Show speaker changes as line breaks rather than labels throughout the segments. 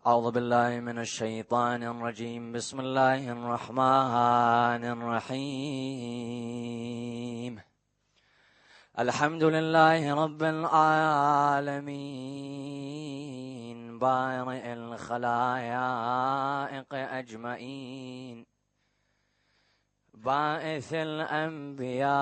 أعوذ بالله من الشيطان الرجيم. بسم الله الرحمن الرحيم. الحمد لله رب العالمين، بارئ الخلائق أجمعين، باعث الأنبياء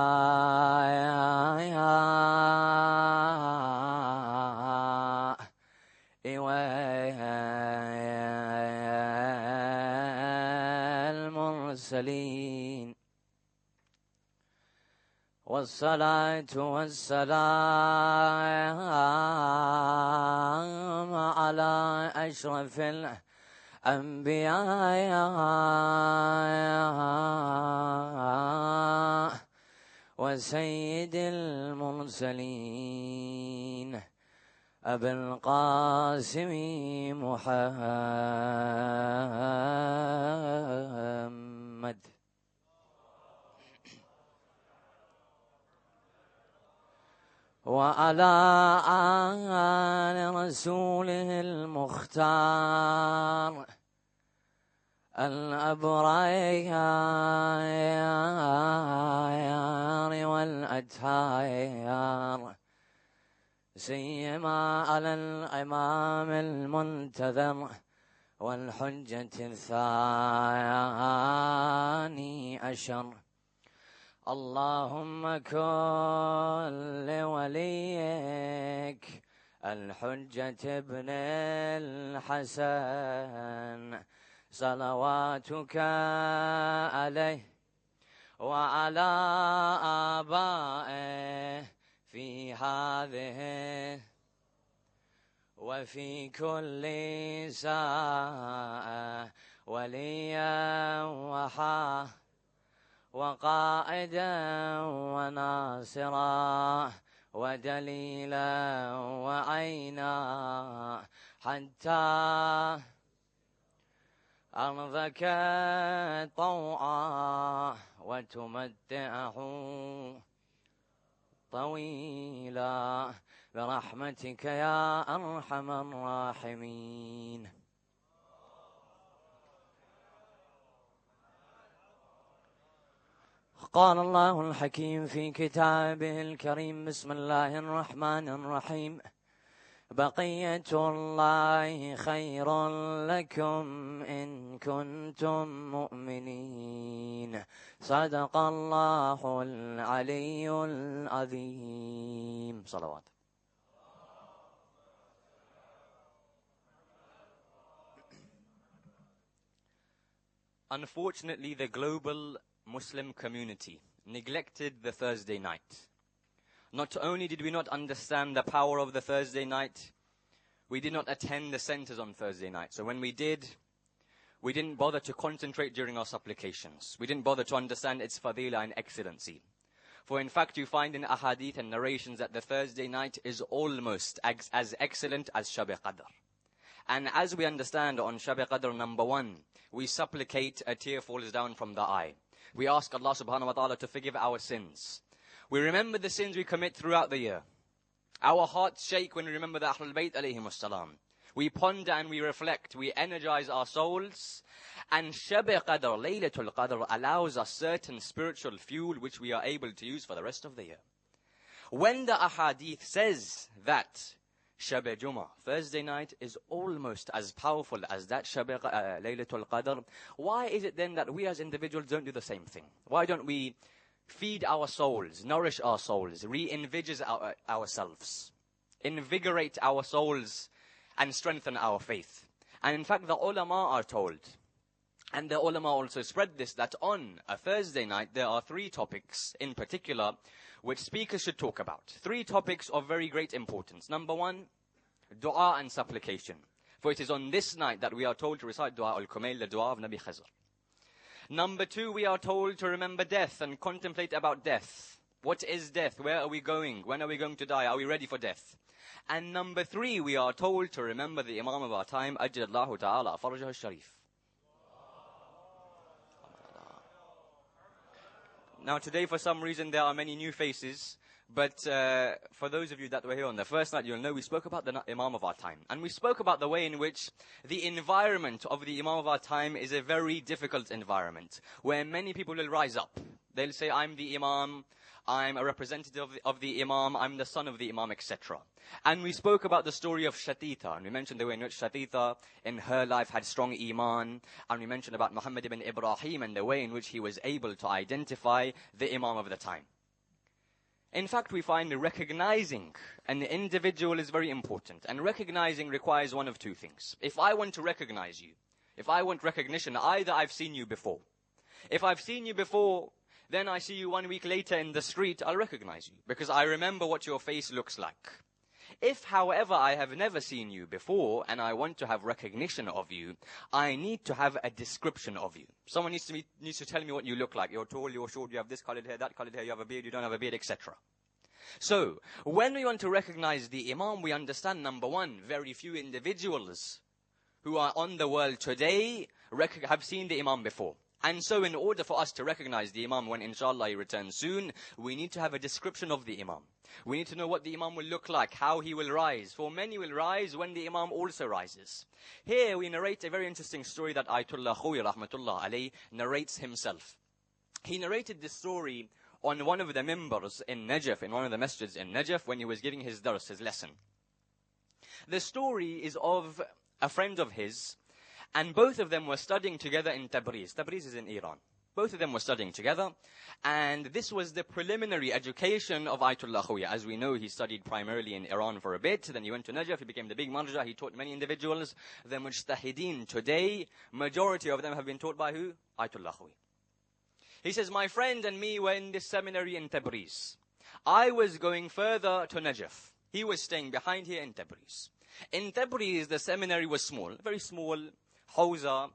والمرسلين، والصلاة والسلام على أشرف الأنبياء وسيد المرسلين أبي القاسم محمد، وعلى آل رسوله المختار الأبرار والأتهار، سيما على الإمام المنتظر والحجة الثاني عشر. اللهم كن لوليك الحجة ابن الحسن صلواتك عليه وعلى آبائه في هذه وفي كل ساعة وليا وقائدا وناصرا ودليلا وعينا، حتى أرضك طوعا وتمتعه طويلا برحمتك يا أرحم الراحمين. قال الله الحكيم في كتابه الكريم: بسم الله الرحمن الرحيم. بقية الله خير لكم إن كنتم مؤمنين. صدق الله العلي العظيم. صلوات.
Unfortunately, the global Muslim community neglected the Thursday night. Not only did we not understand the power of the Thursday night, we did not attend the centers on Thursday night. So when we did, we didn't bother to concentrate during our supplications. We didn't bother to understand its fadila and excellency. For in fact, you find in ahadith and narrations that the Thursday night is almost as excellent as Shabbar Qadr. And as we understand on Shabbar Qadr, number one, we supplicate a tear falls down from the eye. We ask Allah subhanahu wa ta'ala to forgive our sins. We remember the sins we commit throughout the year. Our hearts shake when we remember the Ahlul Bayt alayhim as-salam. We ponder and we reflect. We energize our souls. And Shabbar Qadr, Laylatul Qadr, allows us certain spiritual fuel which we are able to use for the rest of the year. When the ahadith says that Shabbar Jummah, Thursday night, is almost as powerful as that Shabbar Laylatul Qadr, why is it then that we as individuals don't do the same thing? Why don't we feed our souls, nourish our souls, re-envisage ourselves, invigorate our souls, and strengthen our faith? And in fact, the ulama are told, and the ulama also spread this, that on a Thursday night, there are 3 topics in particular which speakers should talk about. 3 topics of very great importance. Number 1, dua and supplication. For it is on this night that we are told to recite dua al-Kumail, the dua of Nabi Khazr. Number 2, we are told to remember death and contemplate about death. What is death? Where are we going? When are we going to die? Are we ready for death? And number 3, we are told to remember the Imam of our time, Ajjallahu Ta'ala Farajah al-Sharif. Now today, for some reason, there are many new faces. But for those of you that were here on the first night, you'll know we spoke about the Imam of our time. And we spoke about the way in which the environment of the Imam of our time is a very difficult environment, where many people will rise up. They'll say, I'm the Imam, I'm a representative of the Imam, I'm the son of the Imam, etc. And we spoke about the story of Shatita, and we mentioned the way in which Shatita in her life had strong Iman, and we mentioned about Muhammad ibn Ibrahim and the way in which he was able to identify the Imam of the time. In fact, we find recognizing an individual is very important. And recognizing requires one of two things. If I want to recognize you, if I want recognition, either I've seen you before. If I've seen you before, then I see you 1 week later in the street, I'll recognize you. Because I remember what your face looks like. If, however, I have never seen you before, and I want to have recognition of you, I need to have a description of you. Someone needs to tell me what you look like. You're tall, you're short, you have this colored hair, that colored hair, you have a beard, you don't have a beard, etc. So, when we want to recognize the Imam, we understand, number one, very few individuals who are on the world today have seen the Imam before. And so in order for us to recognize the Imam when inshallah he returns soon, we need to have a description of the Imam. We need to know what the Imam will look like, how he will rise. For many will rise when the Imam also rises. Here we narrate a very interesting story that Ayatollah Khoui rahmatullah alayhi narrates himself. He narrated this story on one of the members in Najaf, in one of the masjids in Najaf, when he was giving his dars, his lesson. The story is of a friend of his, and both of them were studying together in Tabriz. Tabriz is in Iran. Both of them were studying together, and this was the preliminary education of Ayatollah Khoui. As we know, he studied primarily in Iran for a bit, then he went to Najaf, he became the big marja, he taught many individuals. The mujtahideen today, majority of them have been taught by who? Ayatollah Khoui. He says, my friend and me were in this seminary in Tabriz. I was going further to Najaf. He was staying behind here in Tabriz. In Tabriz, the seminary was small, very small, hawza,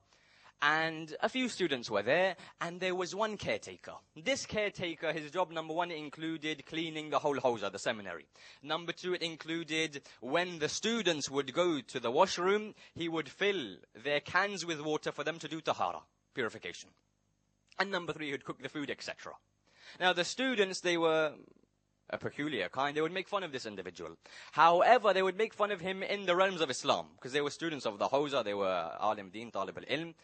and a few students were there, and there was one caretaker. This caretaker, his job, number one, included cleaning the whole hawza, the seminary. Number two, it included when the students would go to the washroom, he would fill their cans with water for them to do tahara, purification. And number three, he would cook the food, etc. Now, the students, they were a peculiar kind. They would make fun of this individual. However, they would make fun of him in the realms of Islam, because they were students of the hawza, they were alim deen, talib al-ilm.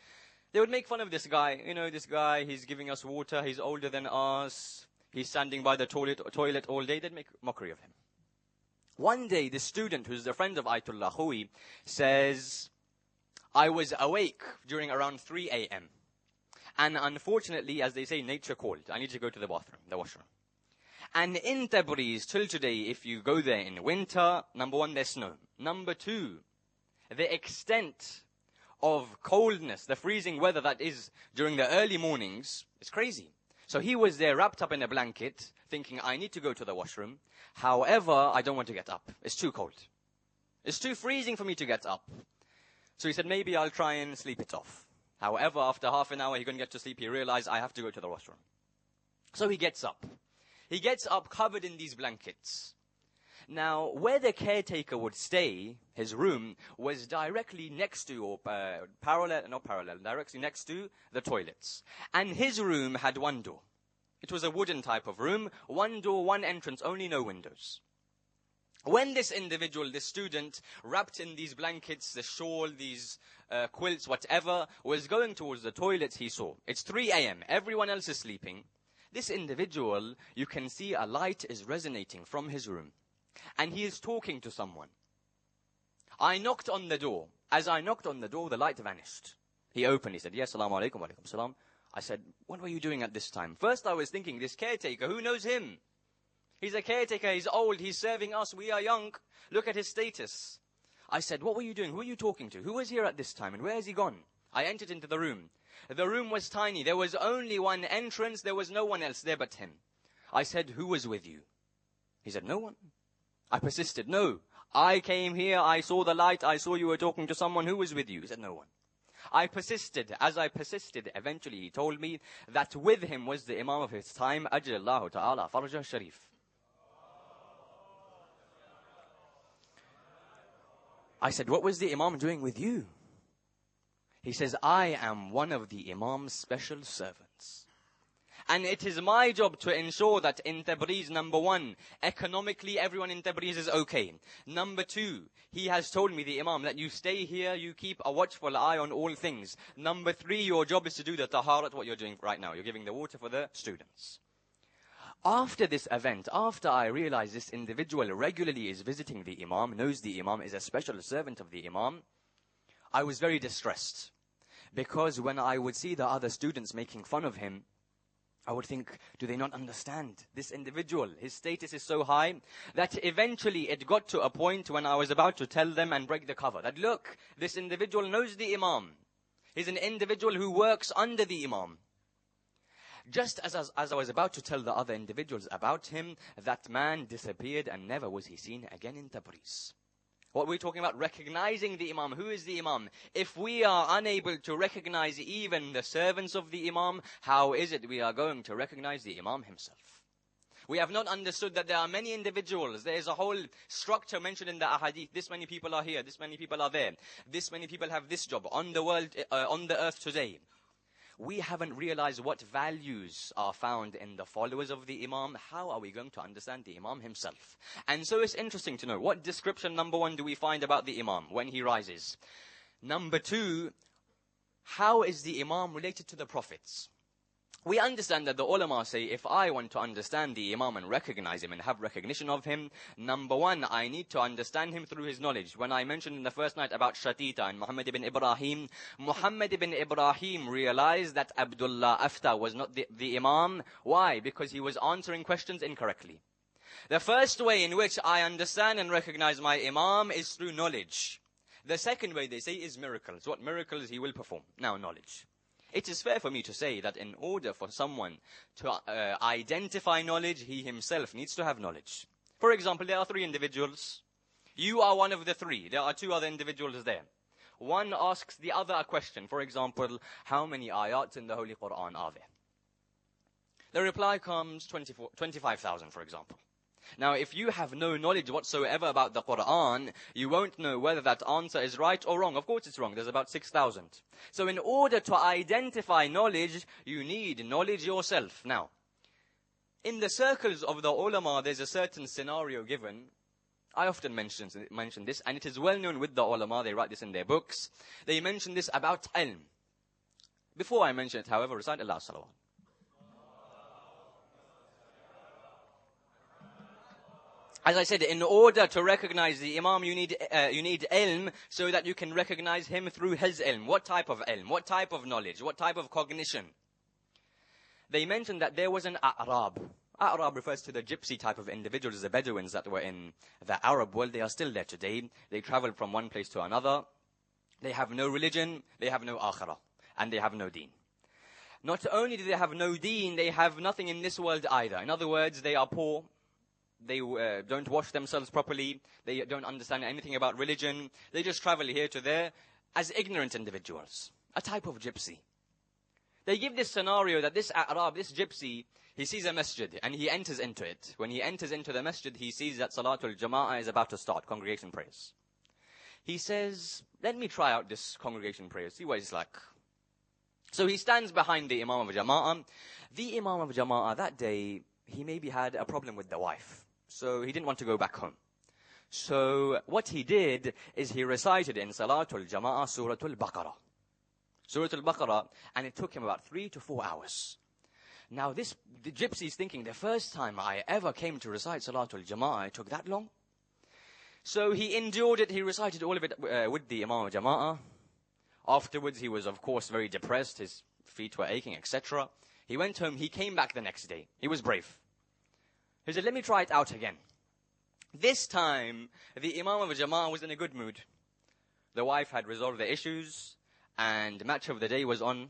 They would make fun of this guy. You know, this guy, he's giving us water, he's older than us, he's standing by the toilet all day. They'd make mockery of him. One day, the student, who's the friend of Ayatollah Khoui, says, I was awake during around 3 a.m. And unfortunately, as they say, nature called. I need to go to the bathroom, the washroom. And in Tabriz, till today, if you go there in winter, number one, there's snow. Number two, the extent of coldness, the freezing weather that is during the early mornings, is crazy. So he was there wrapped up in a blanket, thinking, I need to go to the washroom. However, I don't want to get up. It's too cold. It's too freezing for me to get up. So he said, maybe I'll try and sleep it off. However, after half an hour, he couldn't get to sleep. He realized, I have to go to the washroom. So he gets up. He gets up covered in these blankets. Now, where the caretaker would stay, his room, was directly next to, or directly next to the toilets. And his room had one door. It was a wooden type of room. One door, one entrance, only no windows. When this individual, this student, wrapped in these blankets, the shawl, these quilts, whatever, was going towards the toilets, he saw. It's 3 a.m. Everyone else is sleeping. This individual, you can see a light is resonating from his room. And he is talking to someone. I knocked on the door. As I knocked on the door, the light vanished. He opened. He said, yes, salamu alaikum, wa alaikum salam. I said, what were you doing at this time? First I was thinking, this caretaker, who knows him? He's a caretaker, he's old, he's serving us, we are young. Look at his status. I said, what were you doing? Who are you talking to? Who was here at this time? And where has he gone? I entered into the room. The room was tiny. There was only one entrance. There was no one else there but him. I said, who was with you? He said, no one. I persisted, no. I came here, I saw the light, I saw you were talking to someone. Who was with you? He said, no one. I persisted. As I persisted, eventually he told me that with him was the Imam of his time, Ajjallahu Ta'ala, Farajah Sharif. I said, what was the Imam doing with you? He says, I am one of the Imam's special servants. And it is my job to ensure that in Tabriz, number one, economically everyone in Tabriz is okay. Number two, he has told me, the Imam, that you stay here, you keep a watchful eye on all things. Number three, your job is to do the taharat, what you're doing right now. You're giving the water for the students. After this event, after I realized this individual regularly is visiting the Imam, knows the Imam, is a special servant of the Imam, I was very distressed. Because when I would see the other students making fun of him, I would think, do they not understand this individual? His status is so high that eventually it got to a point when I was about to tell them and break the cover that, look, this individual knows the Imam. He's an individual who works under the Imam. Just as I was about to tell the other individuals about him, that man disappeared and never was he seen again in Tabriz. What we're talking about, recognizing the Imam. Who is the Imam? If we are unable to recognize even the servants of the Imam, how is it we are going to recognize the Imam himself? We have not understood that there are many individuals. There is a whole structure mentioned in the ahadith. This many people are here. This many people are there. This many people have this job on the world, on the earth today. We haven't realized what values are found in the followers of the Imam. How are we going to understand the Imam himself? And so it's interesting to know, what description, number one, do we find about the Imam when he rises? Number two, how is the Imam related to the prophets? We understand that the ulama say, if I want to understand the Imam and recognize him and have recognition of him, number one, I need to understand him through his knowledge. When I mentioned in the first night about Shatita and Muhammad ibn Ibrahim realized that Abdullah Afta was not the Imam. Why? Because he was answering questions incorrectly. The first way in which I understand and recognize my Imam is through knowledge. The second way, they say, is miracles. What miracles he will perform. Now, knowledge. It is fair for me to say that in order for someone to identify knowledge, he himself needs to have knowledge. For example, there are three individuals. You are one of the three. There are two other individuals there. One asks the other a question. For example, how many ayats in the Holy Quran are there? The reply comes 25,000, for example. Now, if you have no knowledge whatsoever about the Quran, you won't know whether that answer is right or wrong. Of course it's wrong. There's about 6,000. So in order to identify knowledge, you need knowledge yourself. Now, in the circles of the ulama, there's a certain scenario given. I often mention this, and it is well known with the ulama. They write this in their books. They mention this about ilm. Before I mention it, however, recite Allah salawat. As I said, in order to recognize the Imam, you need ilm so that you can recognize him through his ilm. What type of ilm? What type of knowledge? What type of cognition? They mentioned that there was an A'rab. A'rab refers to the gypsy type of individuals, the Bedouins that were in the Arab world. They are still there today. They traveled from one place to another. They have no religion, they have no akhirah, and they have no deen. Not only do they have no deen, they have nothing in this world either. In other words, they are poor. They don't wash themselves properly. They don't understand anything about religion. They just travel here to there as ignorant individuals. A type of gypsy. They give this scenario that this Arab, this gypsy, he sees a masjid and he enters into it. When he enters into the masjid, he sees that Salatul Jama'ah is about to start, congregation prayers. He says, let me try out this congregation prayer, see what it's like. So he stands behind the Imam of Jama'ah. The Imam of Jama'ah that day, he maybe had a problem with the wife. So he didn't want to go back home. So what he did is he recited in Salatul Jama'ah Suratul Baqarah. Suratul Baqarah, and it took him about 3 to 4 hours. Now the gypsy is thinking, the first time I ever came to recite Salatul Jama'ah, it took that long? So he endured it, he recited all of it with the Imam of Jama'ah. Afterwards he was of course very depressed, his feet were aching, etc. He went home, he came back the next day. He was brave. He said, let me try it out again. This time, the Imam of Jama'ah was in a good mood. The wife had resolved the issues, and the match of the day was on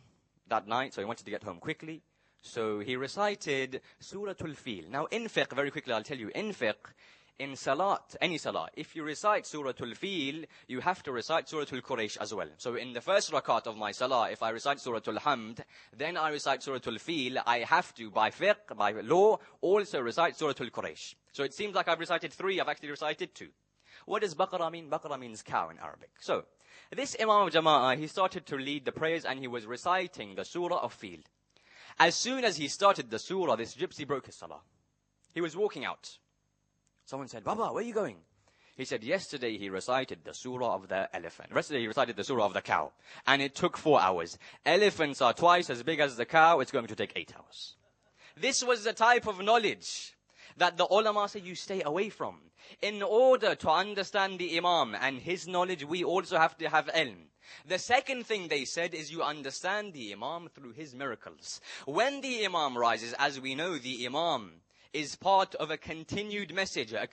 that night, so he wanted to get home quickly. So he recited Suratul Fil. Now in fiqh, very quickly I'll tell you, in fiqh, in salat, any salah, if you recite Suratul Fil, you have to recite Suratul Quraysh as well. So in the first rakat of my salah, if I recite Suratul Hamd, then I recite Suratul Fil, I have to, by fiqh, by law, also recite Suratul Quraysh. So it seems like I've recited 3, I've actually recited 2. What does Baqarah mean? Baqarah means cow in Arabic. So, this Imam of Jama'ah, he started to lead the prayers and he was reciting the surah of Fil. As soon as he started the surah, this gypsy broke his salah. He was walking out. Someone said, Baba, where are you going? He said, yesterday he recited the surah of the elephant. Yesterday he recited the surah of the cow. And it took 4 hours. Elephants are twice as big as the cow. It's going to take 8 hours. This was the type of knowledge that the ulama say you stay away from. In order to understand the Imam and his knowledge, we also have to have ilm. The second thing they said is you understand the Imam through his miracles. When the Imam rises, as we know, the Imam is part of a continued message of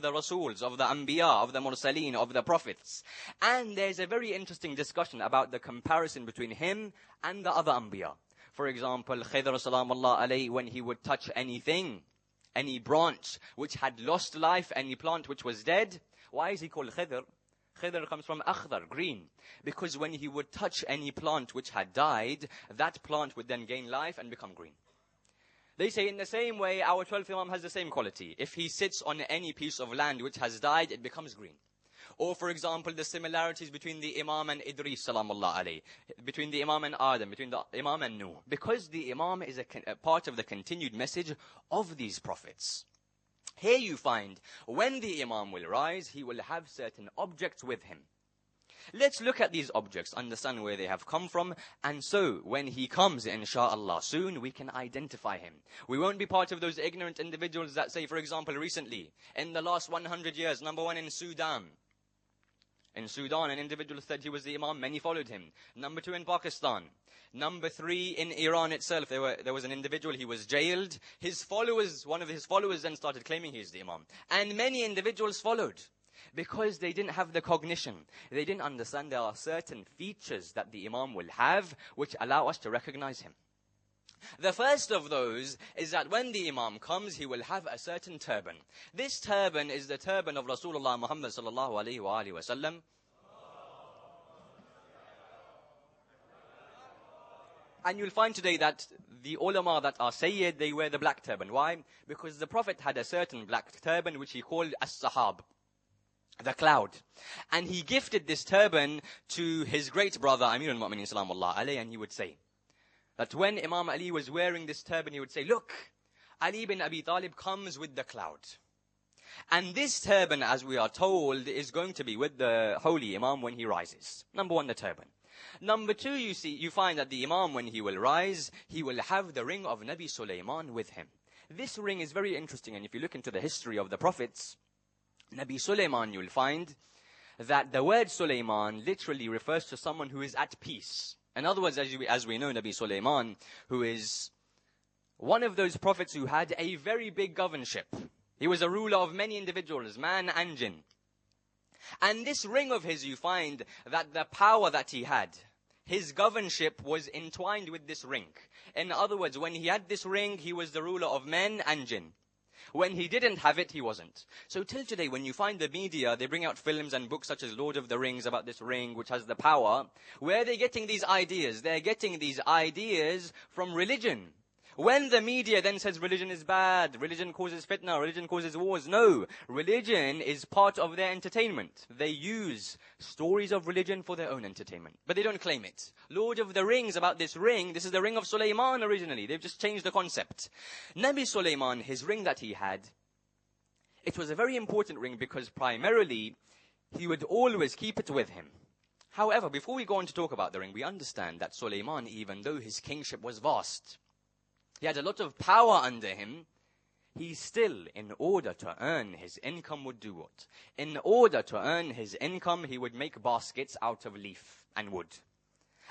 the Rasuls, of the Anbiya, of the Mursaleen, of the Prophets. And there's a very interesting discussion about the comparison between him and the other Anbiya. For example, Hyderi Salamullah alayhi, when he would touch anything, any branch which had lost life, any plant which was dead. Why is he called Hyderi? Hyderi comes from akhdar, green. Because when he would touch any plant which had died, that plant would then gain life and become green. They say in the same way, our 12th Imam has the same quality. If he sits on any piece of land which has died, it becomes green. Or for example, the similarities between the Imam and Idris, salamullah alayhi, between the Imam and Adam, between the Imam and Nuh. Because the Imam is a part of the continued message of these prophets. Here you find, when the Imam will rise, he will have certain objects with him. Let's look at these objects, understand where they have come from, and so when he comes, inshallah, soon, we can identify him. We won't be part of those ignorant individuals that say, for example, recently, in the last 100 years, number one in Sudan. In Sudan, an individual said he was the Imam, many followed him. Number two in Pakistan. Number three in Iran itself, there was an individual, he was jailed. One of his followers then started claiming he is the Imam. And many individuals followed. Because they didn't have the cognition. They didn't understand there are certain features that the Imam will have which allow us to recognize him. The first of those is that when the Imam comes, he will have a certain turban. This turban is the turban of Rasulullah Muhammad sallallahu alayhi wa alihi wa sallam. And you'll find today that the ulama that are Sayyid, they wear the black turban. Why? Because the Prophet had a certain black turban which he called as-sahab, the cloud. And he gifted this turban to his great brother, Amir al-Mu'minin salamullah alayhi, and he would say that when Imam Ali was wearing this turban, he would say, look, Ali bin Abi Talib comes with the cloud. And this turban, as we are told, is going to be with the holy Imam when he rises. Number one, the turban. Number two, you find that the Imam, when he will rise, he will have the ring of Nabi Sulaiman with him. This ring is very interesting, and if you look into the history of the prophets, Nabi Sulaiman, you'll find that the word Sulaiman literally refers to someone who is at peace. In other words, as we know, Nabi Sulaiman, who is one of those prophets who had a very big governorship. He was a ruler of many individuals, man and jinn. And this ring of his, you find that the power that he had, his governorship was entwined with this ring. In other words, when he had this ring, he was the ruler of men and jinn. When he didn't have it, he wasn't. So till today, when you find the media, they bring out films and books such as Lord of the Rings about this ring which has the power. Where are they getting these ideas? They're getting these ideas from religion. When the media then says religion is bad, religion causes fitna, religion causes wars, no. Religion is part of their entertainment. They use stories of religion for their own entertainment. But they don't claim it. Lord of the Rings, about this ring, this is the ring of Sulaiman originally. They've just changed the concept. Nabi Sulaiman, his ring that he had, it was a very important ring because primarily he would always keep it with him. However, before we go on to talk about the ring, we understand that Sulaiman, even though his kingship was vast, he had a lot of power under him, he still, in order to earn his income, would do what? In order to earn his income, he would make baskets out of leaf and wood.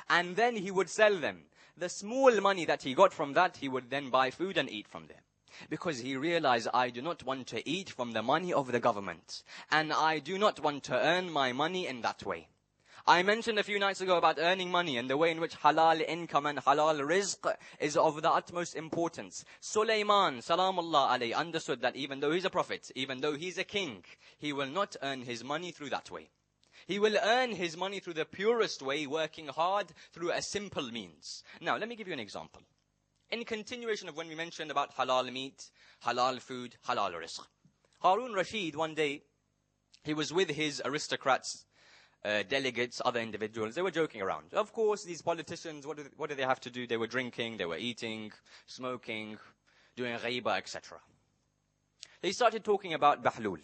And then he would sell them. The small money that he got from that, he would then buy food and eat from there. Because he realized, I do not want to eat from the money of the government. And I do not want to earn my money in that way. I mentioned a few nights ago about earning money and the way in which halal income and halal rizq is of the utmost importance. Sulaiman, salamullah alayhi, understood that even though he's a prophet, even though he's a king, he will not earn his money through that way. He will earn his money through the purest way, working hard through a simple means. Now, let me give you an example. In continuation of when we mentioned about halal meat, halal food, halal rizq. Harun Rashid, one day, he was with his aristocrats, delegates, other individuals. They were joking around. Of course, these politicians, what do they have to do? They were drinking, they were eating, smoking, doing ghaiba, etc. They started talking about Bahlul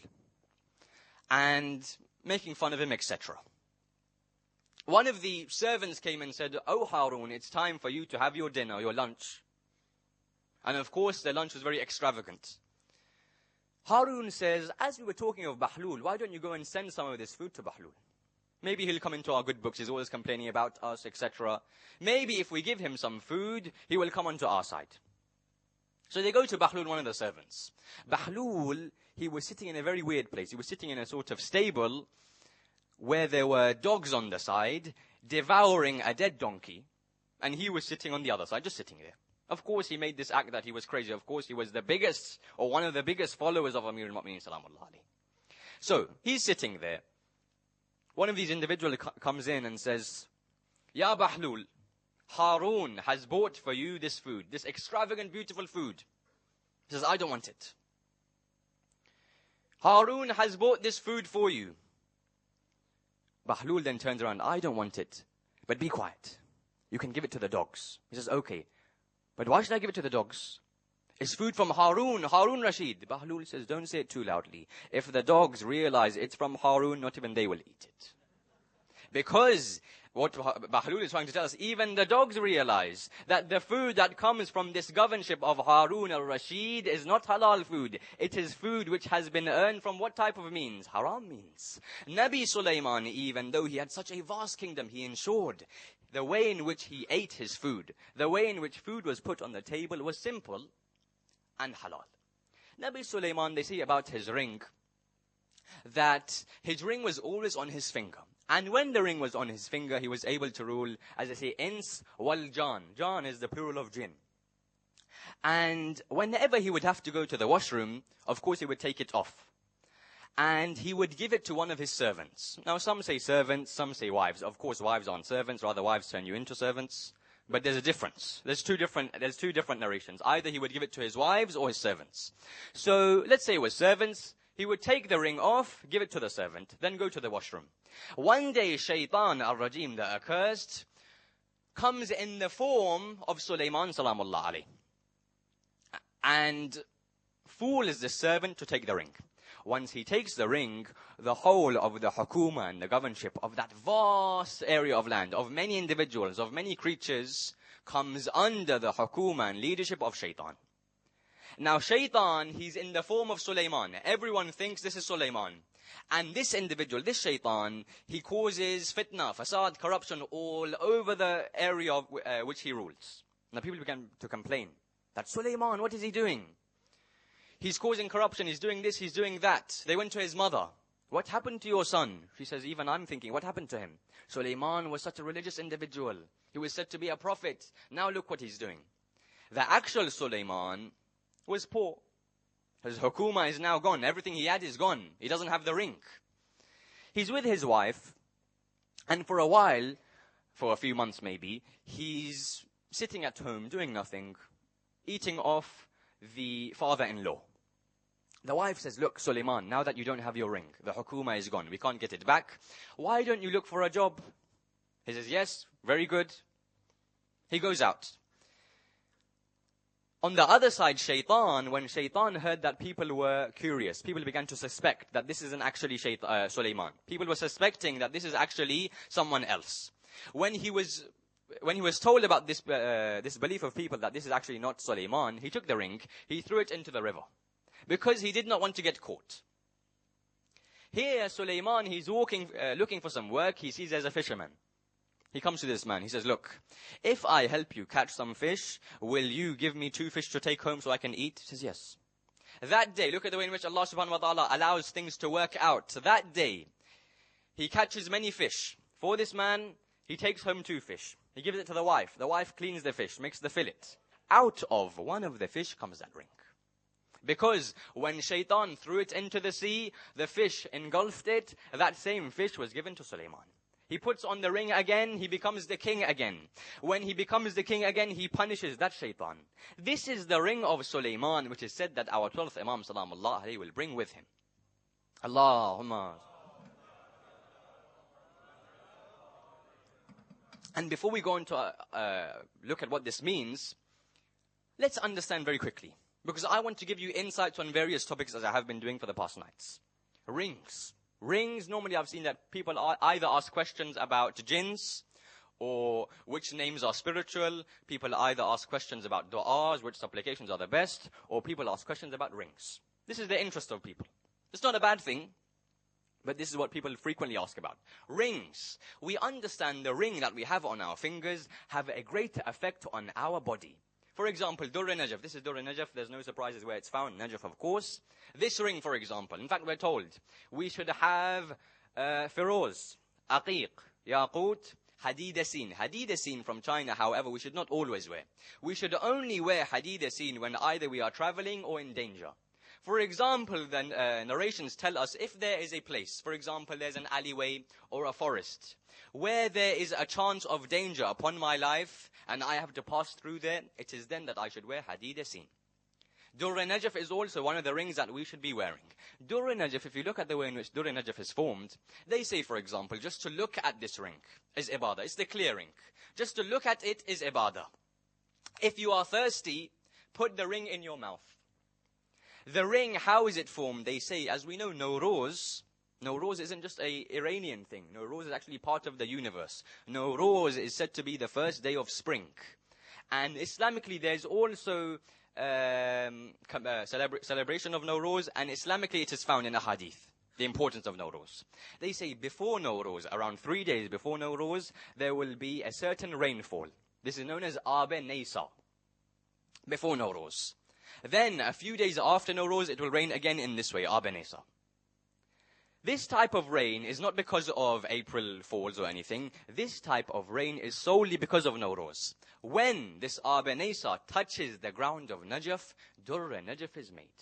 and making fun of him, etc. One of the servants came and said, "Oh Harun, it's time for you to have your dinner, your lunch." And of course, their lunch was very extravagant. Harun says, "As we were talking of Bahlul, why don't you go and send some of this food to Bahlul? Maybe he'll come into our good books. He's always complaining about us, etc. Maybe if we give him some food, he will come onto our side." So they go to Bahlul, one of the servants. Bahlul, he was sitting in a very weird place. He was sitting in a sort of stable where there were dogs on the side, devouring a dead donkey. And he was sitting on the other side, just sitting there. Of course, he made this act that he was crazy. Of course, he was the biggest, or one of the biggest followers of Amir al-Mu'mineen, salamullah alayhi. So, he's sitting there. One of these individuals comes in and says, "Ya Bahlul, Harun has bought for you this food, this extravagant, beautiful food." He says, "I don't want it." "Harun has bought this food for you." Bahlul then turns around, "I don't want it, but be quiet. You can give it to the dogs." He says, "Okay, but why should I give it to the dogs? It's food from Harun Rashid." Bahlul says, "Don't say it too loudly. If the dogs realize it's from Harun, not even they will eat it." Because what Bahlul is trying to tell us, even the dogs realize that the food that comes from this governorship of Harun al-Rashid is not halal food. It is food which has been earned from what type of means? Haram means. Nabi Sulaiman, even though he had such a vast kingdom, he ensured the way in which he ate his food, the way in which food was put on the table was simple and halal. Nabi Sulaiman, they say about his ring, that his ring was always on his finger. And when the ring was on his finger, he was able to rule, as they say, ins wal jan. Jan is the plural of jinn. And whenever he would have to go to the washroom, of course he would take it off. And he would give it to one of his servants. Now some say servants, some say wives. Of course wives aren't servants, rather wives turn you into servants. But there's a difference. There's two different narrations. Either he would give it to his wives or his servants. So let's say it was servants. He would take the ring off, give it to the servant, then go to the washroom. One day, Shaitan al-Rajim, the accursed, comes in the form of Sulaiman salamullah alayhi. And fools the servant to take the ring. Once he takes the ring, the whole of the hukuma and the governorship of that vast area of land, of many individuals, of many creatures, comes under the hukuma and leadership of Shaitan. Now Shaitan, he's in the form of Sulaiman. Everyone thinks this is Sulaiman. And this individual, this Shaitan, he causes fitna, fasad, corruption all over the area of which he rules. Now people began to complain that Sulaiman, what is he doing? He's causing corruption, he's doing this, he's doing that. They went to his mother. "What happened to your son?" She says, "Even I'm thinking, what happened to him? Sulaiman was such a religious individual. He was said to be a prophet. Now look what he's doing." The actual Sulaiman was poor. His hukuma is now gone. Everything he had is gone. He doesn't have the ring. He's with his wife, and for a while, for a few months maybe, he's sitting at home doing nothing, eating off the father-in-law. The wife says, "Look, Sulaiman, now that you don't have your ring, the hukuma is gone. We can't get it back. Why don't you look for a job?" He says, "Yes, very good." He goes out. On the other side, Shaitan, when Shaitan heard that people were curious, people began to suspect that this isn't actually Sulaiman. People were suspecting that this is actually someone else. When he was told about this belief of people that this is actually not Sulaiman, he took the ring, he threw it into the river, because he did not want to get caught. Here, Sulaiman, he's walking, looking for some work. He sees there's a fisherman. He comes to this man. He says, "Look, if I help you catch some fish, will you give me 2 fish to take home so I can eat?" He says, "Yes." That day, look at the way in which Allah subhanahu wa ta'ala allows things to work out. That day, he catches many fish. For this man, he takes home 2 fish. He gives it to the wife. The wife cleans the fish, makes the fillet. Out of one of the fish comes that ring. Because when Shaitan threw it into the sea, the fish engulfed it. That same fish was given to Sulaiman. He puts on the ring again, he becomes the king again. When he becomes the king again, he punishes that Shaitan. This is the ring of Sulaiman, which is said that our 12th Imam salamullah alayhi will bring with him. Allahumma. And before we go into look at what this means, let's understand very quickly, because I want to give you insights on various topics as I have been doing for the past nights. Rings. Rings, normally I've seen that people either ask questions about jinns, or which names are spiritual. People either ask questions about du'as, which supplications are the best, or people ask questions about rings. This is the interest of people. It's not a bad thing, but this is what people frequently ask about. Rings. We understand the ring that we have on our fingers have a greater effect on our body. For example, Durr Najaf. This is Durr Najaf. There's no surprises where it's found. Najaf, of course. This ring, for example. In fact, we're told we should have Firoz, Aqiq, Yaqut, Hadidasin. Hadidasin from China, however, we should not always wear. We should only wear Hadidasin when either we are traveling or in danger. For example, the narrations tell us if there is a place, for example, there's an alleyway or a forest, where there is a chance of danger upon my life, and I have to pass through there, it is then that I should wear Hadidasin. Durr Najaf is also one of the rings that we should be wearing. Durr Najaf, if you look at the way in which Durr Najaf is formed, they say, for example, just to look at this ring is ibadah. It's the clear ring. Just to look at it is ibadah. If you are thirsty, put the ring in your mouth. The ring, how is it formed? They say, as we know, Nowruz isn't just an Iranian thing. Nowruz is actually part of the universe. Nowruz is said to be the first day of spring. And Islamically, there's also celebration of Nowruz, and Islamically it is found in a hadith, the importance of Nowruz. They say before Nowruz, around 3 days before Nowruz, there will be a certain rainfall. This is known as Abe Nisa, before Nowruz. Then, a few days after Nowruz, it will rain again in this way, Abe Nisa. This type of rain is not because of April Fools or anything. This type of rain is solely because of Nowruz. When this Abe Nisa touches the ground of Najaf, Durr Najaf is made.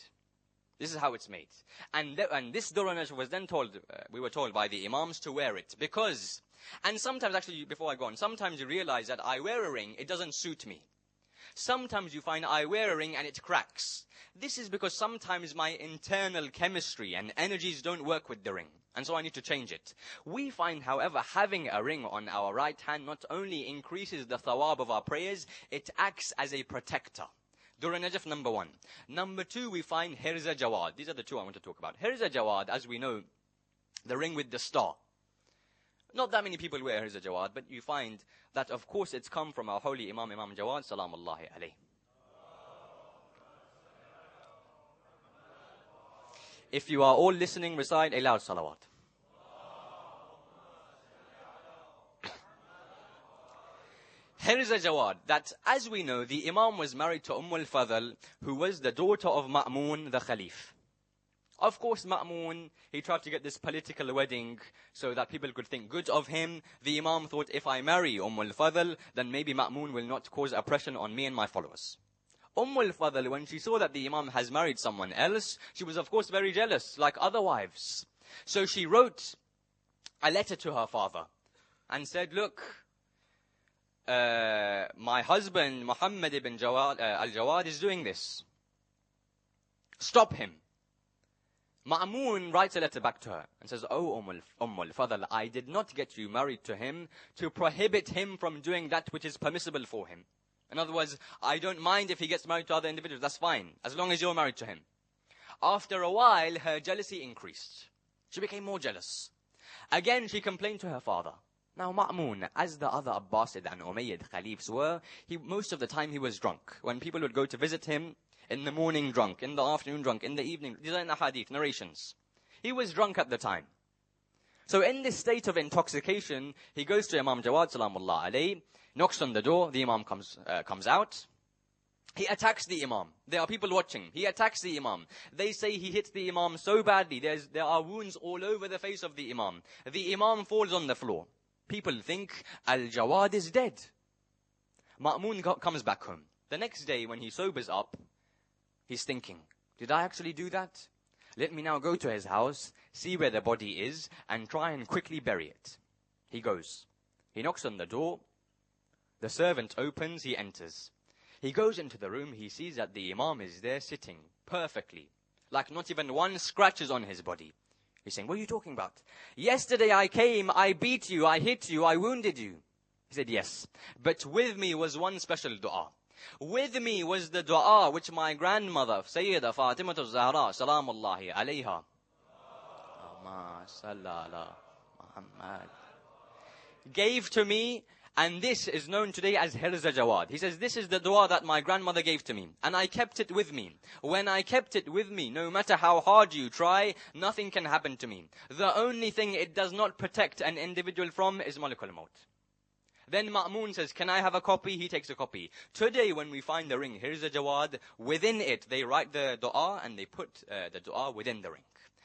This is how it's made. And this Durr Najaf was then told, we were told by the Imams to wear it. Because, and sometimes actually, before I go on, sometimes you realize that I wear a ring, it doesn't suit me. Sometimes you find I wear a ring and it cracks. This is because sometimes my internal chemistry and energies don't work with the ring. And so I need to change it. We find, however, having a ring on our right hand not only increases the thawab of our prayers, it acts as a protector. Durr Najaf, number 1. Number 2, we find Hirza Jawad. These are the two I want to talk about. Hirza Jawad, as we know, the ring with the star. Not that many people wear Hirza Jawad, but you find that, of course, it's come from our holy Imam Jawad, salamullahi alayhi. If you are all listening, recite a loud salawat. Hirza Jawad, that as we know, the Imam was married to al-Fadl, who was the daughter of Ma'mun, the Khalif. Of course, Ma'mun, he tried to get this political wedding so that people could think good of him. The Imam thought, if I marry al-Fadl, then maybe Ma'mun will not cause oppression on me and my followers. al-Fadl, when she saw that the Imam has married someone else, she was of course very jealous, like other wives. So she wrote a letter to her father and said, look, my husband, Muhammad ibn al-Jawad, is doing this. Stop him. Ma'mun writes a letter back to her and says, oh, Fadl, I did not get you married to him to prohibit him from doing that which is permissible for him. In other words, I don't mind if he gets married to other individuals, that's fine, as long as you're married to him. After a while, her jealousy increased. She became more jealous. Again, she complained to her father. Now, Ma'mun, as the other Abbasid and Umayyad Khalifs were, most of the time he was drunk. When people would go to visit him, in the morning drunk, in the afternoon drunk, in the evening. These are in the hadith, narrations. He was drunk at the time. So in this state of intoxication, he goes to Imam Jawad, salamullah alayhi, knocks on the door, the Imam comes out. He attacks the Imam. There are people watching. He attacks the Imam. They say he hits the Imam so badly, there are wounds all over the face of the Imam. The Imam falls on the floor. People think Al-Jawad is dead. Ma'mun comes back home. The next day when he sobers up, he's thinking, did I actually do that? Let me now go to his house, see where the body is, and try and quickly bury it. He goes. He knocks on the door. The servant opens, he enters. He goes into the room, he sees that the Imam is there sitting perfectly, like not even one scratch is on his body. He's saying, what are you talking about? Yesterday I came, I beat you, I hit you, I wounded you. He said, yes. But with me was one special dua. With me was the dua which my grandmother, Sayyida Fatima al-Zahra, salamullahi alayha, Muhammad, gave to me, and this is known today as Hirza Jawad. He says, this is the dua that my grandmother gave to me, and I kept it with me. When I kept it with me, no matter how hard you try, nothing can happen to me. The only thing it does not protect an individual from is Malakul Maut. Then Ma'mun says, can I have a copy? He takes a copy. Today when we find the ring, here's a Jawad. Within it, they write the dua and they put the dua within the ring.